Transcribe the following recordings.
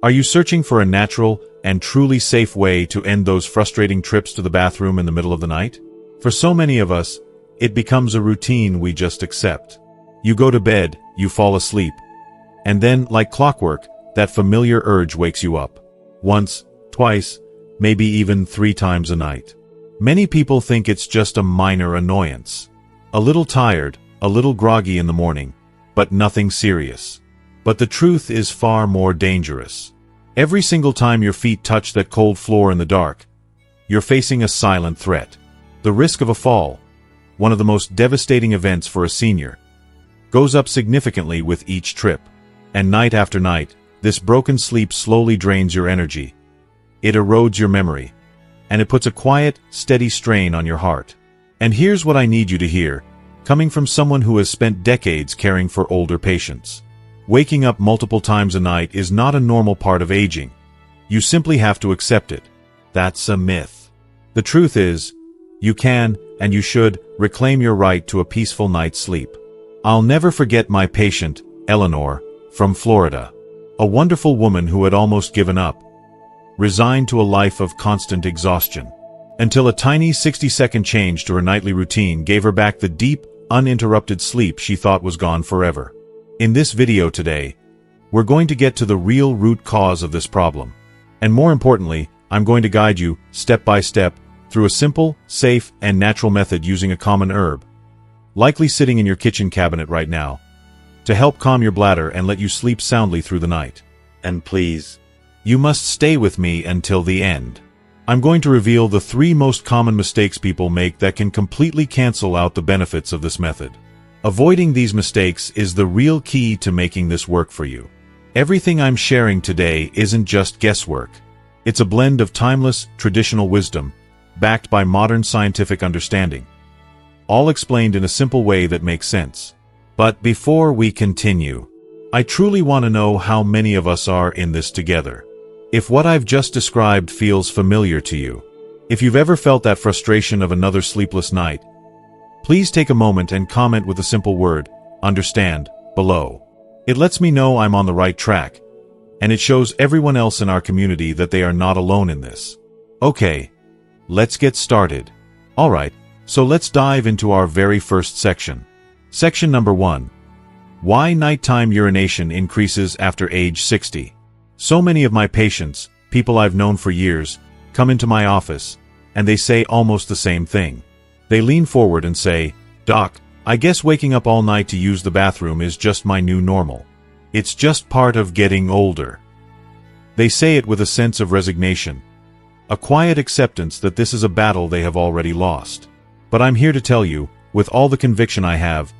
Are you searching for a natural and truly safe way to end those frustrating trips to the bathroom in the middle of the night? For so many of us, it becomes a routine we just accept. You go to bed, you fall asleep, and then, like clockwork, that familiar urge wakes you up. Once, twice, maybe even 3 times a night. Many people think it's just a minor annoyance. A little tired, a little groggy in the morning, but nothing serious. But the truth is far more dangerous. Every single time your feet touch that cold floor in the dark, you're facing a silent threat. The risk of a fall, one of the most devastating events for a senior, goes up significantly with each trip. And night after night, this broken sleep slowly drains your energy. It erodes your memory, and it puts a quiet, steady strain on your heart. And here's what I need you to hear, coming from someone who has spent decades caring for older patients. Waking up multiple times a night is not a normal part of aging. You simply have to accept it. That's a myth. The truth is, you can, and you should, reclaim your right to a peaceful night's sleep. I'll never forget my patient, Eleanor, from Florida. A wonderful woman who had almost given up, resigned to a life of constant exhaustion, until a tiny 60-second change to her nightly routine gave her back the deep, uninterrupted sleep she thought was gone forever. In this video today, we're going to get to the real root cause of this problem. And more importantly, I'm going to guide you, step by step, through a simple, safe, and natural method using a common herb, likely sitting in your kitchen cabinet right now, to help calm your bladder and let you sleep soundly through the night. And please, you must stay with me until the end. I'm going to reveal the 3 most common mistakes people make that can completely cancel out the benefits of this method. Avoiding these mistakes is the real key to making this work for you. Everything I'm sharing today isn't just guesswork. It's a blend of timeless, traditional wisdom, backed by modern scientific understanding, all explained in a simple way that makes sense. But before we continue, I truly want to know how many of us are in this together. If what I've just described feels familiar to you, if you've ever felt that frustration of another sleepless night, please take a moment and comment with a simple word, "Understand," below. It lets me know I'm on the right track, and it shows everyone else in our community that they are not alone in this. Okay, let's get started. Alright, so let's dive into our very first section. Section number 1. Why nighttime urination increases after age 60. So many of my patients, people I've known for years, come into my office, and they say almost the same thing. They lean forward and say, "Doc, I guess waking up all night to use the bathroom is just my new normal. It's just part of getting older." They say it with a sense of resignation, a quiet acceptance that this is a battle they have already lost. But I'm here to tell you, with all the conviction I have,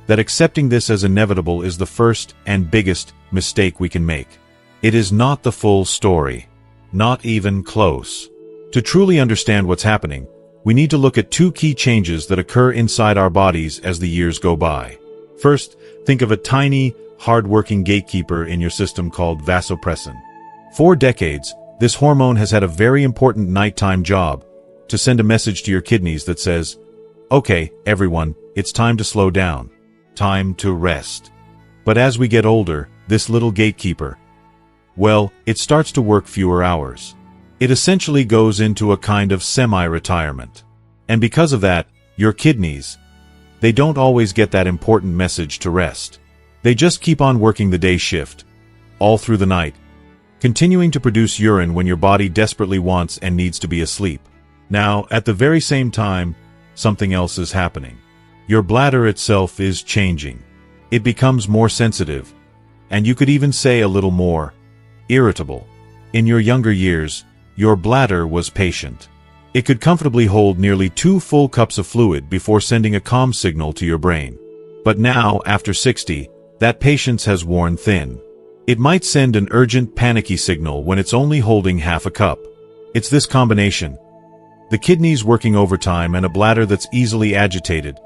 that accepting this as inevitable is the first and biggest mistake we can make. It is not the full story. Not even close. To truly understand what's happening, we need to look at 2 key changes that occur inside our bodies as the years go by. First, think of a tiny, hard-working gatekeeper in your system called vasopressin. For decades, this hormone has had a very important nighttime job, to send a message to your kidneys that says, "Okay, everyone, it's time to slow down. Time to rest." But as we get older, this little gatekeeper, well, it starts to work fewer hours. It essentially goes into a kind of semi-retirement. And because of that, your kidneys, they don't always get that important message to rest. They just keep on working the day shift, all through the night, continuing to produce urine when your body desperately wants and needs to be asleep. Now, at the very same time, something else is happening. Your bladder itself is changing. It becomes more sensitive, and you could even say a little more irritable. In your younger years, your bladder was patient. It could comfortably hold nearly 2 full cups of fluid before sending a calm signal to your brain. But now, after 60, that patience has worn thin. It might send an urgent, panicky signal when it's only holding half a cup. It's this combination, the kidneys working overtime and a bladder that's easily agitated,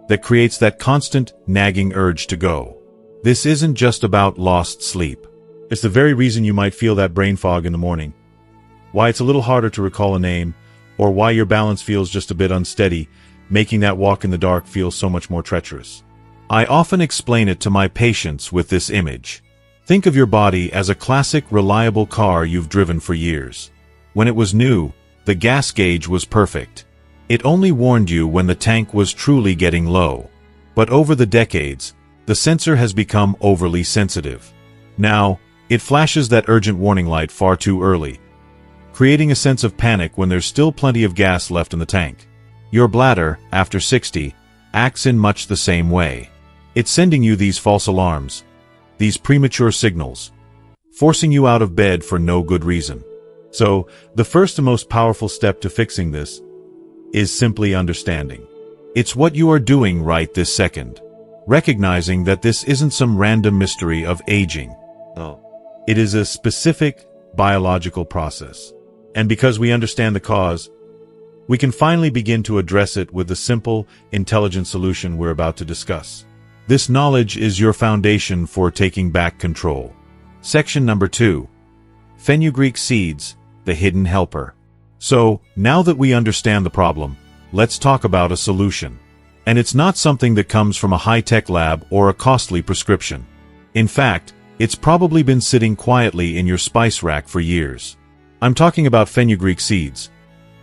that creates that constant, nagging urge to go. This isn't just about lost sleep. It's the very reason you might feel that brain fog in the morning, why it's a little harder to recall a name, or why your balance feels just a bit unsteady, making that walk in the dark feel so much more treacherous. I often explain it to my patients with this image. Think of your body as a classic, reliable car you've driven for years. When it was new, the gas gauge was perfect. It only warned you when the tank was truly getting low. But over the decades, the sensor has become overly sensitive. Now, it flashes that urgent warning light far too early, creating a sense of panic when there's still plenty of gas left in the tank. Your bladder, after 60, acts in much the same way. It's sending you these false alarms, these premature signals, forcing you out of bed for no good reason. So, the first and most powerful step to fixing this is simply understanding. It's what you are doing right this second. Recognizing that this isn't some random mystery of aging. No. It is a specific biological process. And because we understand the cause, we can finally begin to address it with the simple, intelligent solution we're about to discuss. This knowledge is your foundation for taking back control. Section number 2. Fenugreek seeds, the hidden helper. So, now that we understand the problem, let's talk about a solution. And it's not something that comes from a high-tech lab or a costly prescription. In fact, it's probably been sitting quietly in your spice rack for years. I'm talking about fenugreek seeds.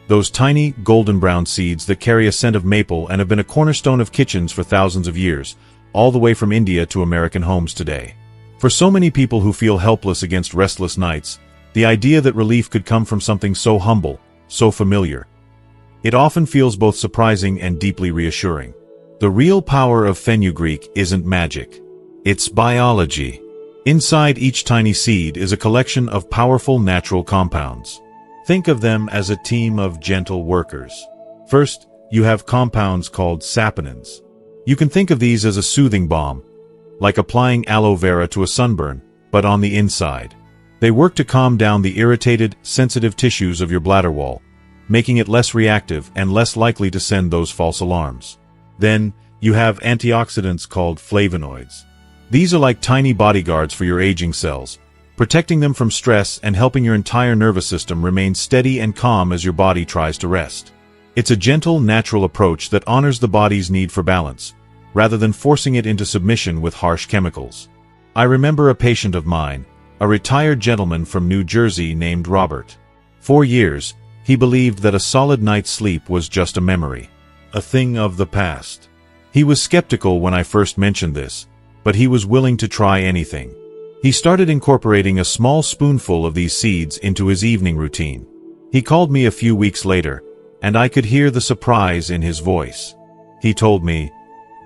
Those tiny, golden brown seeds that carry a scent of maple and have been a cornerstone of kitchens for thousands of years, all the way from India to American homes today. For so many people who feel helpless against restless nights, the idea that relief could come from something so humble, so familiar, it often feels both surprising and deeply reassuring. The real power of fenugreek isn't magic. It's biology. Inside each tiny seed is a collection of powerful natural compounds. Think of them as a team of gentle workers. First, you have compounds called saponins. You can think of these as a soothing balm, like applying aloe vera to a sunburn, but on the inside. They work to calm down the irritated, sensitive tissues of your bladder wall, making it less reactive and less likely to send those false alarms. Then, you have antioxidants called flavonoids. These are like tiny bodyguards for your aging cells, protecting them from stress and helping your entire nervous system remain steady and calm as your body tries to rest. It's a gentle, natural approach that honors the body's need for balance, rather than forcing it into submission with harsh chemicals. I remember a patient of mine, a retired gentleman from New Jersey named Robert. For years, he believed that a solid night's sleep was just a memory, a thing of the past. He was skeptical when I first mentioned this, but he was willing to try anything. He started incorporating a small spoonful of these seeds into his evening routine. He called me a few weeks later, and I could hear the surprise in his voice. He told me,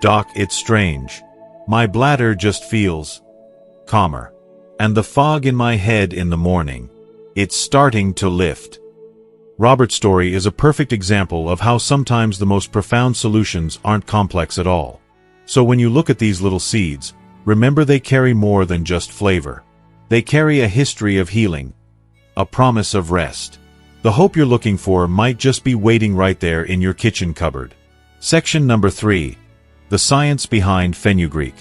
"Doc, it's strange. My bladder just feels calmer. And the fog in my head in the morning, it's starting to lift." Robert's story is a perfect example of how sometimes the most profound solutions aren't complex at all. So when you look at these little seeds, remember they carry more than just flavor. They carry a history of healing, a promise of rest. The hope you're looking for might just be waiting right there in your kitchen cupboard. Section number 3. The science behind fenugreek.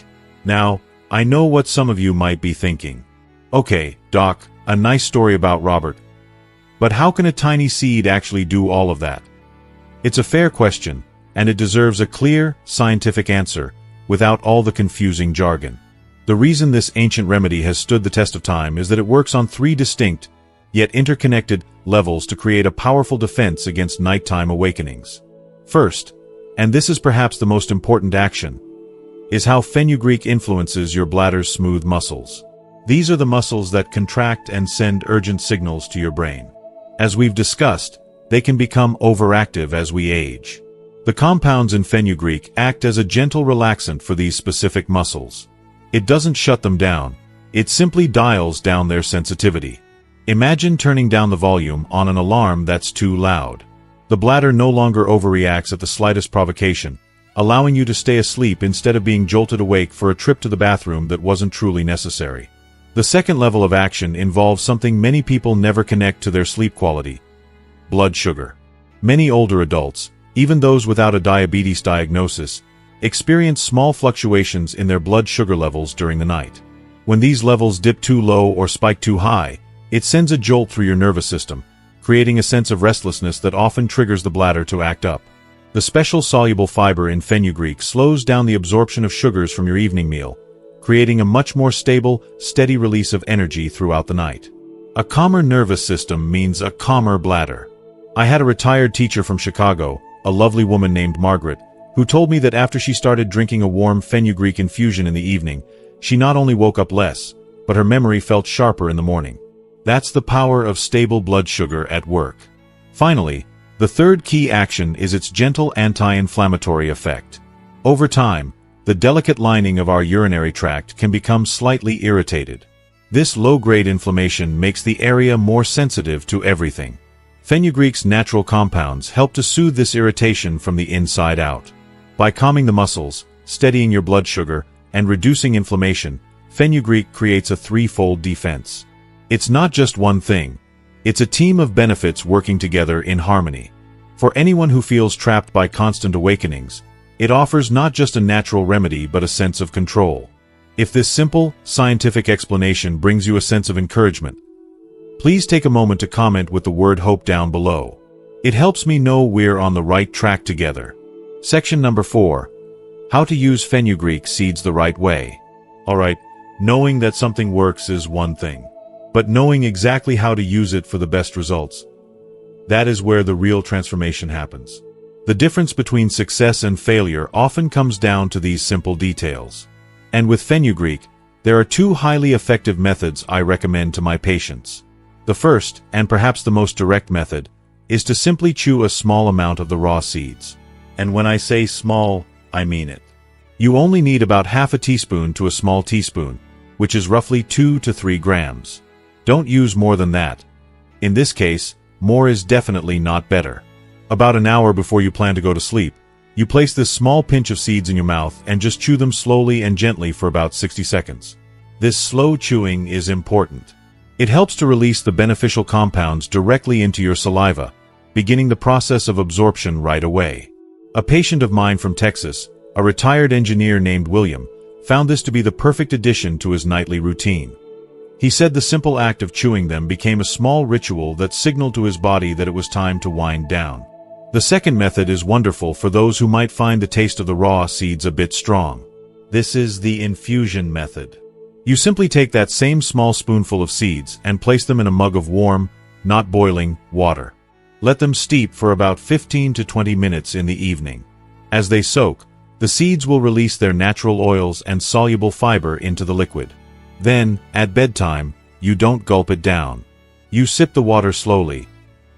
Now, I know what some of you might be thinking. Okay, Doc, a nice story about Robert. But how can a tiny seed actually do all of that? It's a fair question, and it deserves a clear, scientific answer, without all the confusing jargon. The reason this ancient remedy has stood the test of time is that it works on 3 distinct, yet interconnected, levels to create a powerful defense against nighttime awakenings. First, and this is perhaps the most important action, is how fenugreek influences your bladder's smooth muscles. These are the muscles that contract and send urgent signals to your brain. As we've discussed, they can become overactive as we age. The compounds in fenugreek act as a gentle relaxant for these specific muscles. It doesn't shut them down, it simply dials down their sensitivity. Imagine turning down the volume on an alarm that's too loud. The bladder no longer overreacts at the slightest provocation, allowing you to stay asleep instead of being jolted awake for a trip to the bathroom that wasn't truly necessary. The second level of action involves something many people never connect to their sleep quality: blood sugar. Many older adults, even those without a diabetes diagnosis, experience small fluctuations in their blood sugar levels during the night. When these levels dip too low or spike too high, it sends a jolt through your nervous system, creating a sense of restlessness that often triggers the bladder to act up. The special soluble fiber in fenugreek slows down the absorption of sugars from your evening meal, creating a much more stable, steady release of energy throughout the night. A calmer nervous system means a calmer bladder. I had a retired teacher from Chicago, a lovely woman named Margaret, who told me that after she started drinking a warm fenugreek infusion in the evening, she not only woke up less, but her memory felt sharper in the morning. That's the power of stable blood sugar at work. Finally, the third key action is its gentle anti-inflammatory effect. Over time, the delicate lining of our urinary tract can become slightly irritated. This low-grade inflammation makes the area more sensitive to everything. Fenugreek's natural compounds help to soothe this irritation from the inside out. By calming the muscles, steadying your blood sugar, and reducing inflammation, fenugreek creates a threefold defense. It's not just one thing. It's a team of benefits working together in harmony. For anyone who feels trapped by constant awakenings, it offers not just a natural remedy but a sense of control. If this simple, scientific explanation brings you a sense of encouragement, please take a moment to comment with the word HOPE down below. It helps me know we're on the right track together. Section number 4. How to use fenugreek seeds the right way. Alright, knowing that something works is one thing. But knowing exactly how to use it for the best results, that is where the real transformation happens. The difference between success and failure often comes down to these simple details. And with fenugreek, there are two highly effective methods I recommend to my patients. The first, and perhaps the most direct method, is to simply chew a small amount of the raw seeds. And when I say small, I mean it. You only need about half a teaspoon to a small teaspoon, which is roughly 2 to 3 grams. Don't use more than that. In this case, more is definitely not better. About an hour before you plan to go to sleep, you place this small pinch of seeds in your mouth and just chew them slowly and gently for about 60 seconds. This slow chewing is important. It helps to release the beneficial compounds directly into your saliva, beginning the process of absorption right away. A patient of mine from Texas, a retired engineer named William, found this to be the perfect addition to his nightly routine. He said the simple act of chewing them became a small ritual that signaled to his body that it was time to wind down. The second method is wonderful for those who might find the taste of the raw seeds a bit strong. This is the infusion method. You simply take that same small spoonful of seeds and place them in a mug of warm, not boiling, water. Let them steep for about 15 to 20 minutes in the evening. As they soak, the seeds will release their natural oils and soluble fiber into the liquid. Then, at bedtime, you don't gulp it down. You sip the water slowly,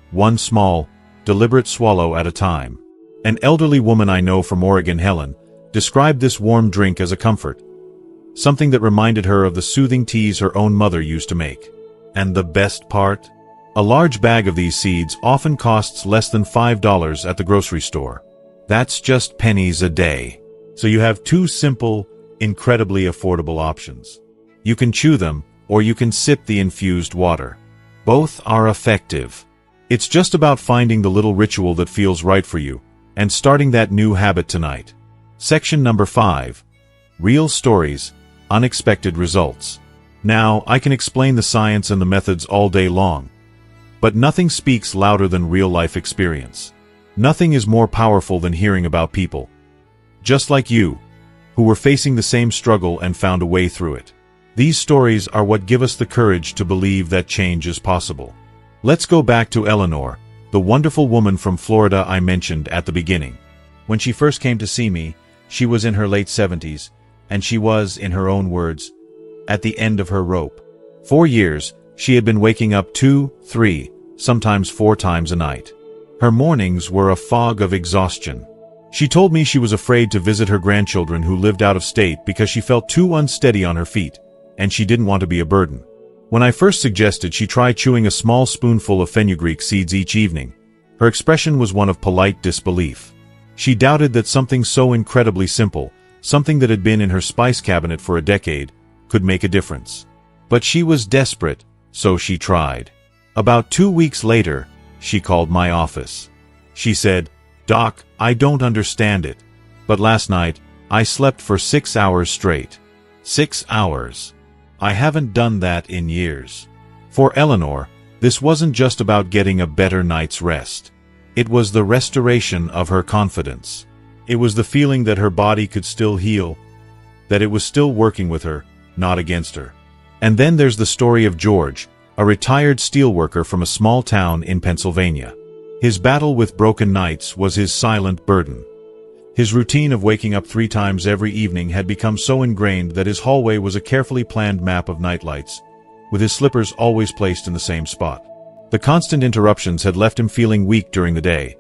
one small, deliberate swallow at a time. An elderly woman I know from Oregon, Helen, described this warm drink as a comfort, something that reminded her of the soothing teas her own mother used to make. And the best part? A large bag of these seeds often costs less than $5 at the grocery store. That's just pennies a day. So you have two simple, incredibly affordable options. You can chew them, or you can sip the infused water. Both are effective. It's just about finding the little ritual that feels right for you, and starting that new habit tonight. Section number 5. Real stories, unexpected results. Now, I can explain the science and the methods all day long, but nothing speaks louder than real-life experience. Nothing is more powerful than hearing about people, just like you, who were facing the same struggle and found a way through it. These stories are what give us the courage to believe that change is possible. Let's go back to Eleanor, the wonderful woman from Florida I mentioned at the beginning. When she first came to see me, she was in her late 70s, and she was, in her own words, at the end of her rope. 4 years, she had been waking up 2, 3, sometimes 4 times a night. Her mornings were a fog of exhaustion. She told me she was afraid to visit her grandchildren who lived out of state because she felt too unsteady on her feet, and she didn't want to be a burden. When I first suggested she try chewing a small spoonful of fenugreek seeds each evening, her expression was one of polite disbelief. She doubted that something so incredibly simple, something that had been in her spice cabinet for a decade, could make a difference. But she was desperate, so she tried. About 2 weeks later, she called my office. She said, "Doc, I don't understand it, but last night, I slept for 6 hours straight." 6 hours. I haven't done that in years. For Eleanor, this wasn't just about getting a better night's rest. It was the restoration of her confidence. It was the feeling that her body could still heal, that it was still working with her, not against her. And then there's the story of George, a retired steelworker from a small town in Pennsylvania. His battle with broken nights was his silent burden. His routine of waking up 3 times every evening had become so ingrained that his hallway was a carefully planned map of nightlights, with his slippers always placed in the same spot. The constant interruptions had left him feeling weak during the day,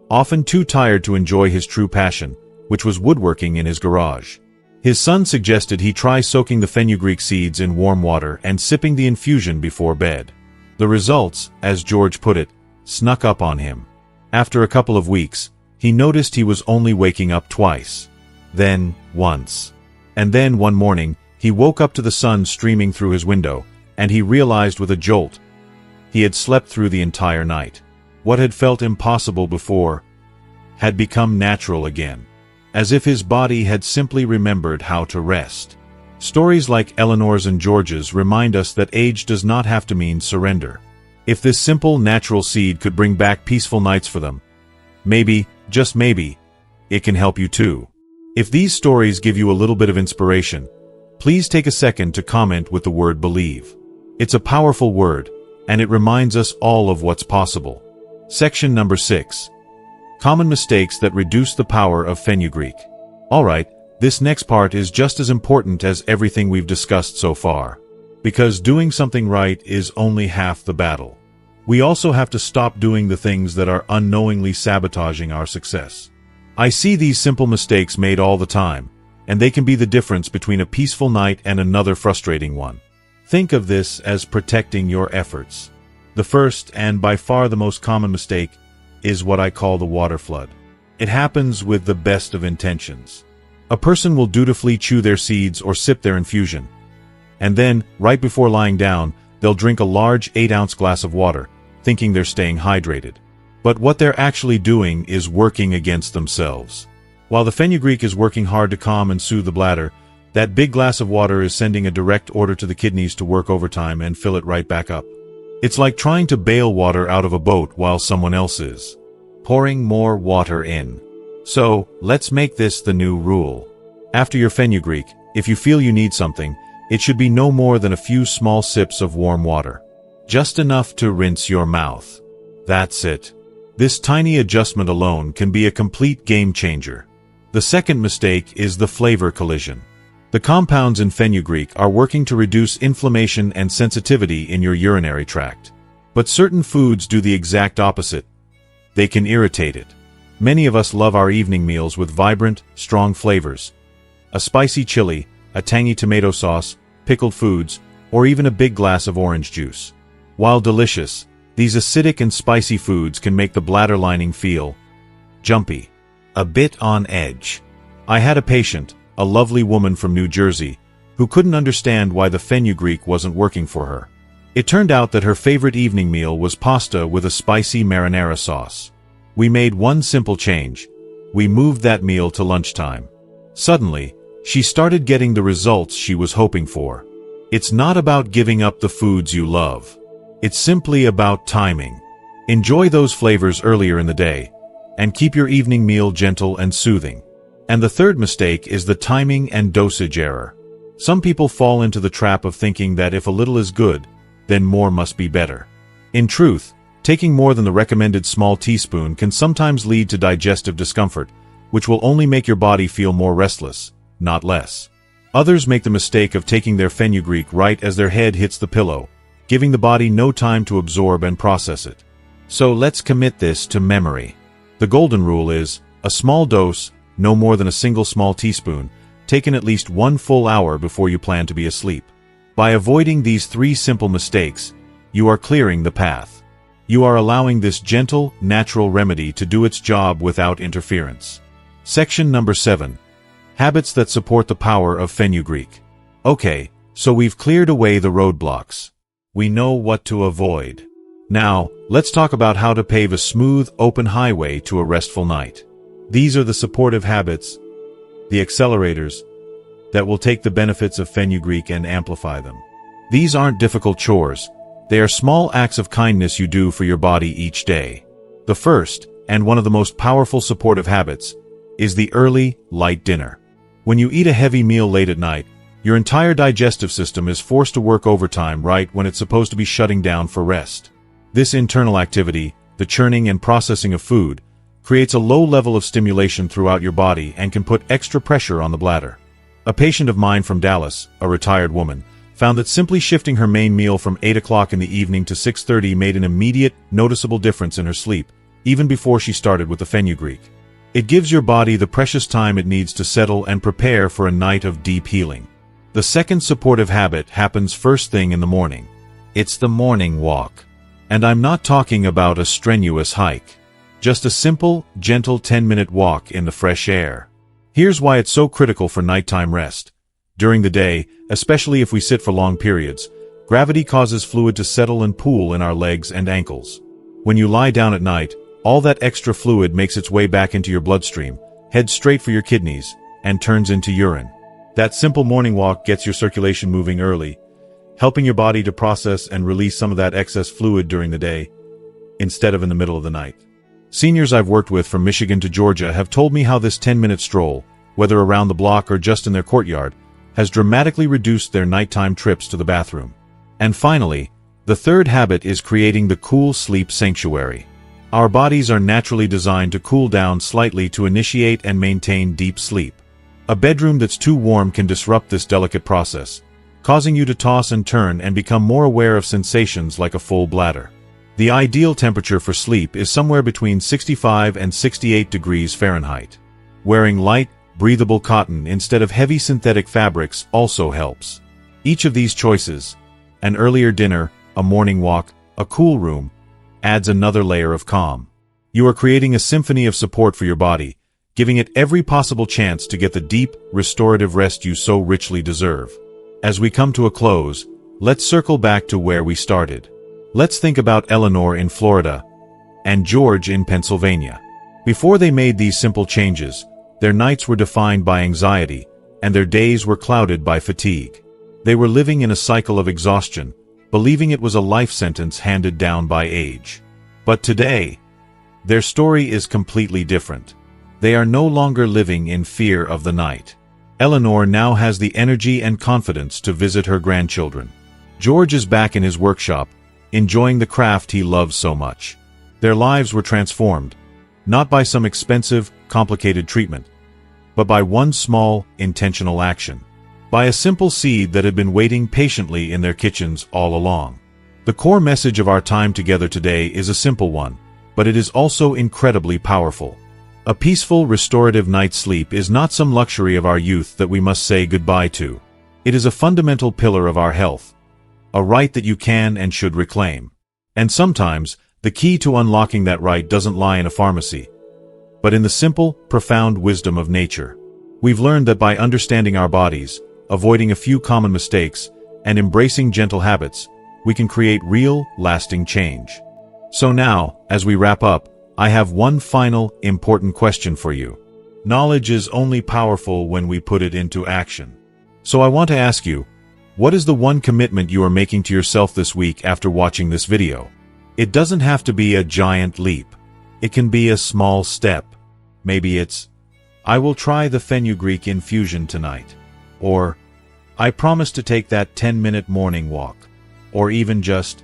often too tired to enjoy his true passion, which was woodworking in his garage. His son suggested he try soaking the fenugreek seeds in warm water and sipping the infusion before bed. The results, as George put it, snuck up on him. After a couple of weeks, he noticed he was only waking up twice. Then, once. And then one morning, he woke up to the sun streaming through his window, and he realized with a jolt, he had slept through the entire night. What had felt impossible before had become natural again, as if his body had simply remembered how to rest. Stories like Eleanor's and George's remind us that age does not have to mean surrender. If this simple, natural seed could bring back peaceful nights for them, maybe, just maybe, it can help you too. If these stories give you a little bit of inspiration, please take a second to comment with the word believe. It's a powerful word, and it reminds us all of what's possible. Section number 6. Common mistakes that reduce the power of fenugreek. Alright, this next part is just as important as everything we've discussed so far. Because doing something right is only half the battle. We also have to stop doing the things that are unknowingly sabotaging our success. I see these simple mistakes made all the time, and they can be the difference between a peaceful night and another frustrating one. Think of this as protecting your efforts. The first, and by far the most common mistake, is what I call the water flood. It happens with the best of intentions. A person will dutifully chew their seeds or sip their infusion, and then, right before lying down, they'll drink a large 8-ounce glass of water, thinking they're staying hydrated. But what they're actually doing is working against themselves. While the fenugreek is working hard to calm and soothe the bladder, that big glass of water is sending a direct order to the kidneys to work overtime and fill it right back up. It's like trying to bail water out of a boat while someone else is pouring more water in. So, let's make this the new rule. After your fenugreek, if you feel you need something, it should be no more than a few small sips of warm water. Just enough to rinse your mouth. That's it. This tiny adjustment alone can be a complete game changer. The second mistake is the flavor collision. The compounds in fenugreek are working to reduce inflammation and sensitivity in your urinary tract. But certain foods do the exact opposite. They can irritate it. Many of us love our evening meals with vibrant, strong flavors. A spicy chili, a tangy tomato sauce, pickled foods, or even a big glass of orange juice. While delicious, these acidic and spicy foods can make the bladder lining feel jumpy, a bit on edge. I had a patient, a lovely woman from New Jersey, who couldn't understand why the fenugreek wasn't working for her. It turned out that her favorite evening meal was pasta with a spicy marinara sauce. We made one simple change. We moved that meal to lunchtime. Suddenly, she started getting the results she was hoping for. It's not about giving up the foods you love. It's simply about timing. Enjoy those flavors earlier in the day, and keep your evening meal gentle and soothing. And the third mistake is the timing and dosage error. Some people fall into the trap of thinking that if a little is good, then more must be better. In truth, taking more than the recommended small teaspoon can sometimes lead to digestive discomfort, which will only make your body feel more restless, not less. Others make the mistake of taking their fenugreek right as their head hits the pillow, giving the body no time to absorb and process it. So let's commit this to memory. The golden rule is, a small dose, no more than a single small teaspoon, taken at least 1 full hour before you plan to be asleep. By avoiding these 3 simple mistakes, you are clearing the path. You are allowing this gentle, natural remedy to do its job without interference. Section number 7. Habits that support the power of fenugreek. Okay, so we've cleared away the roadblocks. We know what to avoid. Now, let's talk about how to pave a smooth, open highway to a restful night. These are the supportive habits, the accelerators, that will take the benefits of fenugreek and amplify them. These aren't difficult chores. They are small acts of kindness you do for your body each day. The first, and one of the most powerful supportive habits, is the early, light dinner. When you eat a heavy meal late at night, your entire digestive system is forced to work overtime right when it's supposed to be shutting down for rest. This internal activity, the churning and processing of food, creates a low level of stimulation throughout your body and can put extra pressure on the bladder. A patient of mine from Dallas, a retired woman, found that simply shifting her main meal from 8 o'clock in the evening to 6:30 made an immediate, noticeable difference in her sleep, even before she started with the fenugreek. It gives your body the precious time it needs to settle and prepare for a night of deep healing. The second supportive habit happens first thing in the morning. It's the morning walk. And I'm not talking about a strenuous hike. Just a simple, gentle 10-minute walk in the fresh air. Here's why it's so critical for nighttime rest. During the day, especially if we sit for long periods, gravity causes fluid to settle and pool in our legs and ankles. When you lie down at night, all that extra fluid makes its way back into your bloodstream, heads straight for your kidneys, and turns into urine. That simple morning walk gets your circulation moving early, helping your body to process and release some of that excess fluid during the day, instead of in the middle of the night. Seniors I've worked with from Michigan to Georgia have told me how this 10-minute stroll, whether around the block or just in their courtyard, has dramatically reduced their nighttime trips to the bathroom. And finally, the third habit is creating the cool sleep sanctuary. Our bodies are naturally designed to cool down slightly to initiate and maintain deep sleep. A bedroom that's too warm can disrupt this delicate process, causing you to toss and turn and become more aware of sensations like a full bladder. The ideal temperature for sleep is somewhere between 65 and 68 degrees Fahrenheit. Wearing light, breathable cotton instead of heavy synthetic fabrics also helps. Each of these choices, an earlier dinner, a morning walk, a cool room, adds another layer of calm. You are creating a symphony of support for your body, giving it every possible chance to get the deep, restorative rest you so richly deserve. As we come to a close, let's circle back to where we started. Let's think about Eleanor in Florida and George in Pennsylvania. Before they made these simple changes, their nights were defined by anxiety, and their days were clouded by fatigue. They were living in a cycle of exhaustion, believing it was a life sentence handed down by age. But today, their story is completely different. They are no longer living in fear of the night. Eleanor now has the energy and confidence to visit her grandchildren. George is back in his workshop, enjoying the craft he loves so much. Their lives were transformed, not by some expensive, complicated treatment, but by one small, intentional action. By a simple seed that had been waiting patiently in their kitchens all along. The core message of our time together today is a simple one, but it is also incredibly powerful. A peaceful, restorative night's sleep is not some luxury of our youth that we must say goodbye to. It is a fundamental pillar of our health, a right that you can and should reclaim. And sometimes, the key to unlocking that right doesn't lie in a pharmacy, but in the simple, profound wisdom of nature. We've learned that by understanding our bodies, avoiding a few common mistakes, and embracing gentle habits, we can create real, lasting change. So now, as we wrap up, I have one final, important question for you. Knowledge is only powerful when we put it into action. So I want to ask you, what is the one commitment you are making to yourself this week after watching this video? It doesn't have to be a giant leap. It can be a small step. Maybe it's, I will try the fenugreek infusion tonight. Or, I promise to take that 10-minute morning walk. Or even just,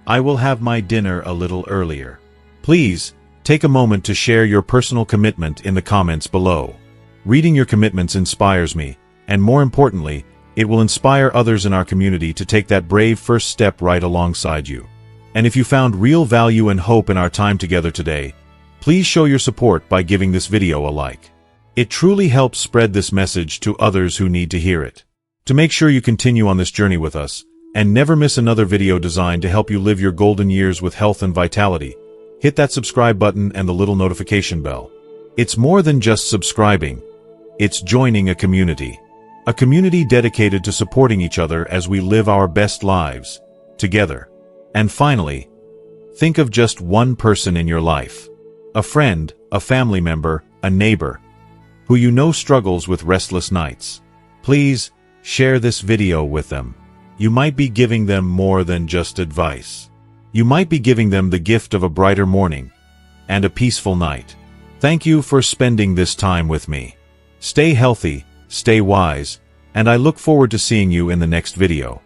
I will have my dinner a little earlier. Please, take a moment to share your personal commitment in the comments below. Reading your commitments inspires me, and more importantly, it will inspire others in our community to take that brave first step right alongside you. And if you found real value and hope in our time together today, please show your support by giving this video a like. It truly helps spread this message to others who need to hear it. To make sure you continue on this journey with us, and never miss another video designed to help you live your golden years with health and vitality, hit that subscribe button and the little notification bell. It's more than just subscribing. It's joining a community. A community dedicated to supporting each other as we live our best lives, together. And finally, think of just one person in your life. A friend, a family member, a neighbor, who you know struggles with restless nights. Please, share this video with them. You might be giving them more than just advice. You might be giving them the gift of a brighter morning and a peaceful night. Thank you for spending this time with me. Stay healthy, stay wise, and I look forward to seeing you in the next video.